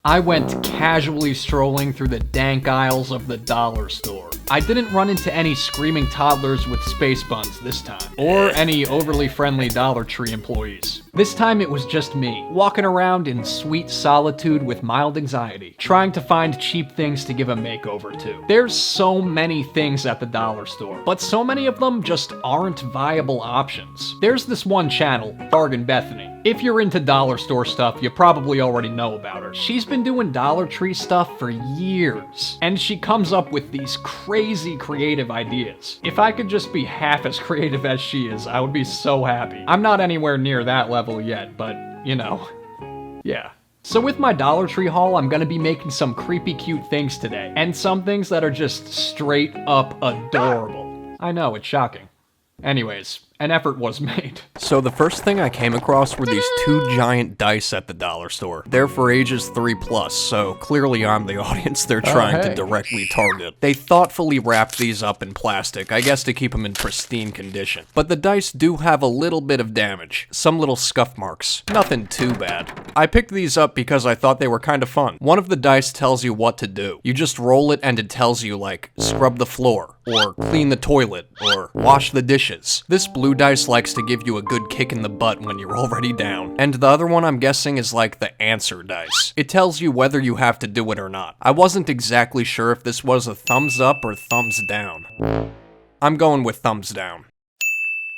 I went casually strolling through the dank aisles of the dollar store. I didn't run into any screaming toddlers with space buns this time, or any overly friendly Dollar Tree employees. This time it was just me, walking around in sweet solitude with mild anxiety, trying to find cheap things to give a makeover to. There's so many things at the dollar store, but so many of them just aren't viable options. There's this one channel, Bargain Bethany. If you're into dollar store stuff, you probably already know about her. She's been doing Dollar Tree stuff for years, and she comes up with these crazy creative ideas. If I could just be half as creative as she is, I would be so happy. I'm not anywhere near that level yet, but, you know, yeah. So with my Dollar Tree haul, I'm gonna be making some creepy cute things today, and some things that are just straight up adorable. I know, it's shocking. Anyways, an effort was made. So the first thing I came across were these two giant dice at the dollar store. They're for ages 3+, so clearly I'm the audience they're trying to directly target. They thoughtfully wrapped these up in plastic, I guess to keep them in pristine condition. But the dice do have a little bit of damage, some little scuff marks. Nothing too bad. I picked these up because I thought they were kind of fun. One of the dice tells you what to do. You just roll it and it tells you like, scrub the floor, or clean the toilet, or wash the dishes. This blue dice likes to give you a good kick in the butt when you're already down. And the other one I'm guessing is like the answer dice. It tells you whether you have to do it or not. I wasn't exactly sure if this was a thumbs up or thumbs down. I'm going with thumbs down.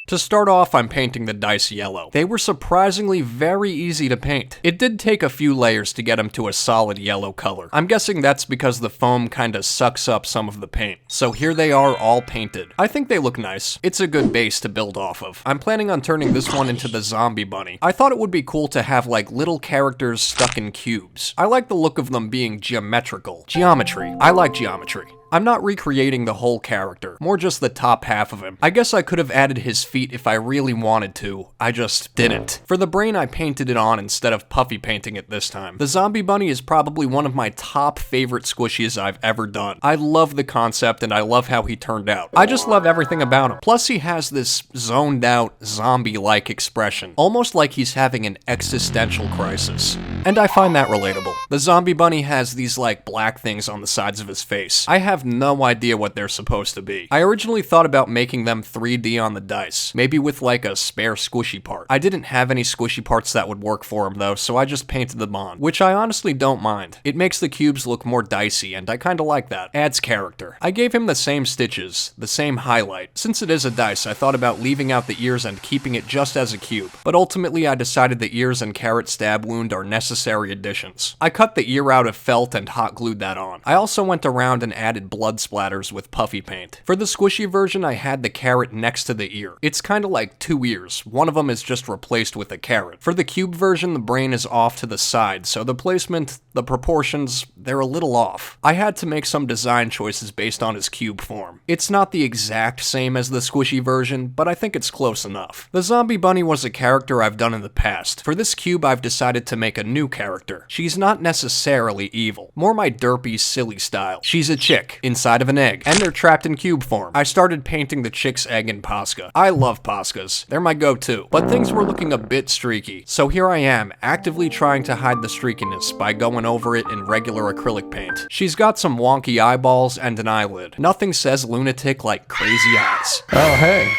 To start off, I'm painting the dice yellow. They were surprisingly very easy to paint. It did take a few layers to get them to a solid yellow color. I'm guessing that's because the foam kinda sucks up some of the paint. So here they are all painted. I think they look nice. It's a good base to build off of. I'm planning on turning this one into the zombie bunny. I thought it would be cool to have like little characters stuck in cubes. I like the look of them being geometrical. Geometry. I like geometry. I'm not recreating the whole character, more just the top half of him. I guess I could have added his feet if I really wanted to, I just didn't. For the brain, I painted it on instead of puffy painting it this time. The zombie bunny is probably one of my top favorite squishies I've ever done. I love the concept and I love how he turned out. I just love everything about him. Plus he has this zoned out, zombie-like expression, almost like he's having an existential crisis. And I find that relatable. The zombie bunny has these like black things on the sides of his face. I have no idea what they're supposed to be. I originally thought about making them 3D on the dice, maybe with like a spare squishy part. I didn't have any squishy parts that would work for him though, so I just painted them on, which I honestly don't mind. It makes the cubes look more dicey, and I kinda like that. Adds character. I gave him the same stitches, the same highlight. Since it is a dice, I thought about leaving out the ears and keeping it just as a cube, but ultimately I decided the ears and carrot stab wound are necessary additions. I cut the ear out of felt and hot glued that on. I also went around and added blood splatters with puffy paint. For the squishy version, I had the carrot next to the ear. It's kinda like two ears. One of them is just replaced with a carrot. For the cube version, the brain is off to the side, so the placement, the proportions, they're a little off. I had to make some design choices based on his cube form. It's not the exact same as the squishy version, but I think it's close enough. The zombie bunny was a character I've done in the past. For this cube, I've decided to make a new character. She's not necessarily evil, more my derpy, silly style. She's a chick inside of an egg, and they're trapped in cube form. I started painting the chick's egg in Posca. I love Poscas. They're my go-to. But things were looking a bit streaky, so here I am, actively trying to hide the streakiness by going over it in regular acrylic paint. She's got some wonky eyeballs and an eyelid. Nothing says lunatic like crazy eyes. Oh, hey.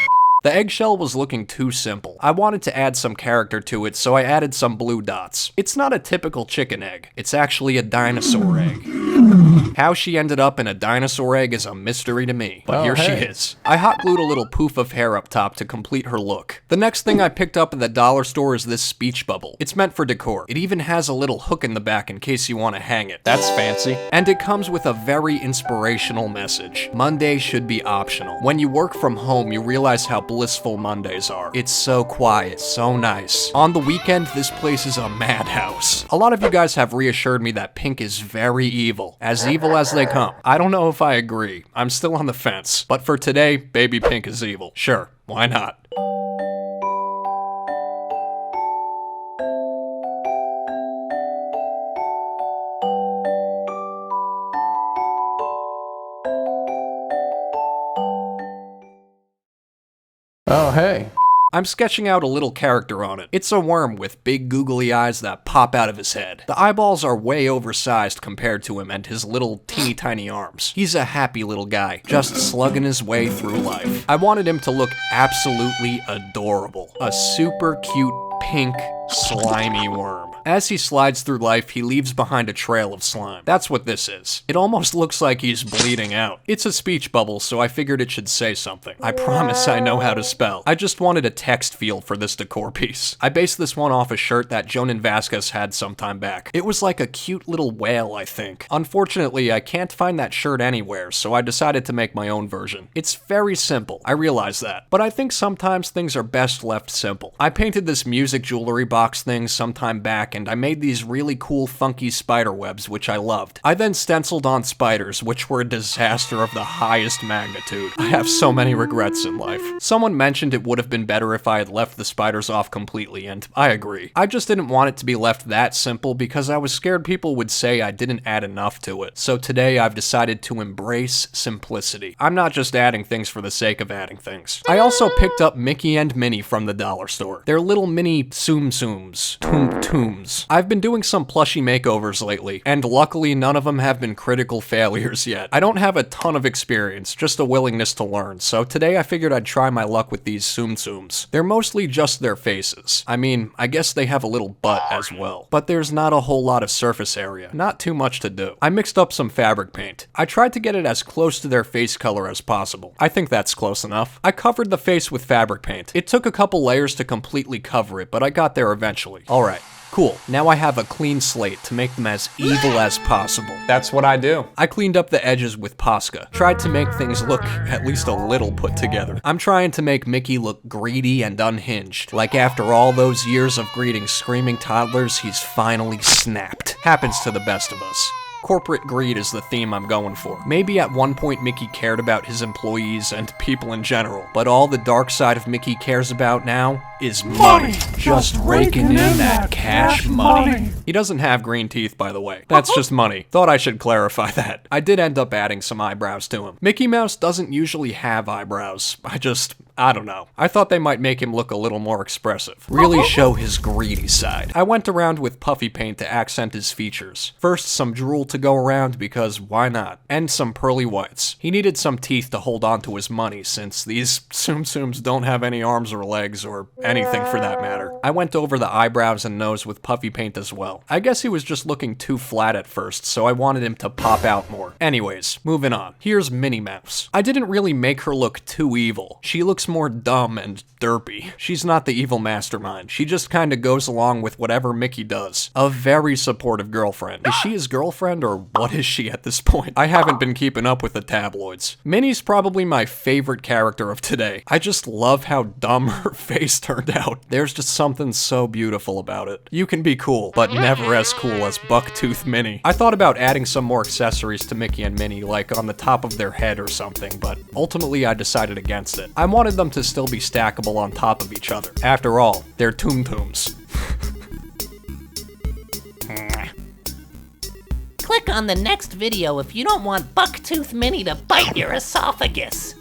The eggshell was looking too simple. I wanted to add some character to it, so I added some blue dots. It's not a typical chicken egg. It's actually a dinosaur egg. How she ended up in a dinosaur egg is a mystery to me, but here she is. I hot glued a little poof of hair up top to complete her look. The next thing I picked up at the dollar store is this speech bubble. It's meant for decor. It even has a little hook in the back in case you want to hang it. That's fancy. And it comes with a very inspirational message. Monday should be optional. When you work from home, you realize how blissful Mondays are. It's so quiet, so nice. On the weekend, this place is a madhouse. A lot of you guys have reassured me that pink is very evil as they come. I don't know if I agree. I'm still on the fence. But for today, baby pink is evil. Sure, why not? Oh, hey. I'm sketching out a little character on it. It's a worm with big googly eyes that pop out of his head. The eyeballs are way oversized compared to him and his little teeny tiny arms. He's a happy little guy, just slugging his way through life. I wanted him to look absolutely adorable. A super cute pink slimy worm. As he slides through life, he leaves behind a trail of slime. That's what this is. It almost looks like he's bleeding out. It's a speech bubble, so I figured it should say something. I promise I know how to spell. I just wanted a text field for this decor piece. I based this one off a shirt that Jonan Vasquez had some time back. It was like a cute little whale, I think. Unfortunately, I can't find that shirt anywhere, so I decided to make my own version. It's very simple, I realize that, but I think sometimes things are best left simple. I painted this music jewelry box thing sometime back, and I made these really cool funky spider webs, which I loved. I then stenciled on spiders, which were a disaster of the highest magnitude. I have so many regrets in life. Someone mentioned it would have been better if I had left the spiders off completely, and I agree. I just didn't want it to be left that simple because I was scared people would say I didn't add enough to it. So today I've decided to embrace simplicity. I'm not just adding things for the sake of adding things. I also picked up Mickey and Minnie from the dollar store. They're little mini Tsum Tsums. Toons. I've been doing some plushie makeovers lately, and luckily none of them have been critical failures yet. I don't have a ton of experience, just a willingness to learn, so today I figured I'd try my luck with these Tsum Tsums. They're mostly just their faces. I mean, I guess they have a little butt as well, but there's not a whole lot of surface area. Not too much to do. I mixed up some fabric paint. I tried to get it as close to their face color as possible. I think that's close enough. I covered the face with fabric paint. It took a couple layers to completely cover it, but I got there eventually. Alright. Cool, now I have a clean slate to make them as evil as possible. That's what I do. I cleaned up the edges with Posca. Tried to make things look at least a little put together. I'm trying to make Mickey look greedy and unhinged. Like after all those years of greeting screaming toddlers, he's finally snapped. Happens to the best of us. Corporate greed is the theme I'm going for. Maybe at one point Mickey cared about his employees and people in general, but all the dark side of Mickey cares about now is money. Just raking in that cash money. He doesn't have green teeth, by the way. That's just money. Thought I should clarify that. I did end up adding some eyebrows to him. Mickey Mouse doesn't usually have eyebrows. I don't know. I thought they might make him look a little more expressive. Really show his greedy side. I went around with puffy paint to accent his features. First, some drool to go around because why not? And some pearly whites. He needed some teeth to hold on to his money since these Tsum Tsums don't have any arms or legs or anything for that matter. I went over the eyebrows and nose with puffy paint as well. I guess he was just looking too flat at first, so I wanted him to pop out more. Anyways, moving on. Here's Minnie Mouse. I didn't really make her look too evil. She looks more dumb and derpy. She's not the evil mastermind. She just kinda goes along with whatever Mickey does. A very supportive girlfriend. Is she his girlfriend or what is she at this point? I haven't been keeping up with the tabloids. Minnie's probably my favorite character of today. I just love how dumb her face turned out. There's just something so beautiful about it. You can be cool, but never as cool as Bucktooth Minnie. I thought about adding some more accessories to Mickey and Minnie, like on the top of their head or something, but ultimately I decided against it. I wanted them to still be stackable on top of each other. After all, they're Toon Toons. Click on the next video if you don't want Bucktooth Minnie to bite your esophagus.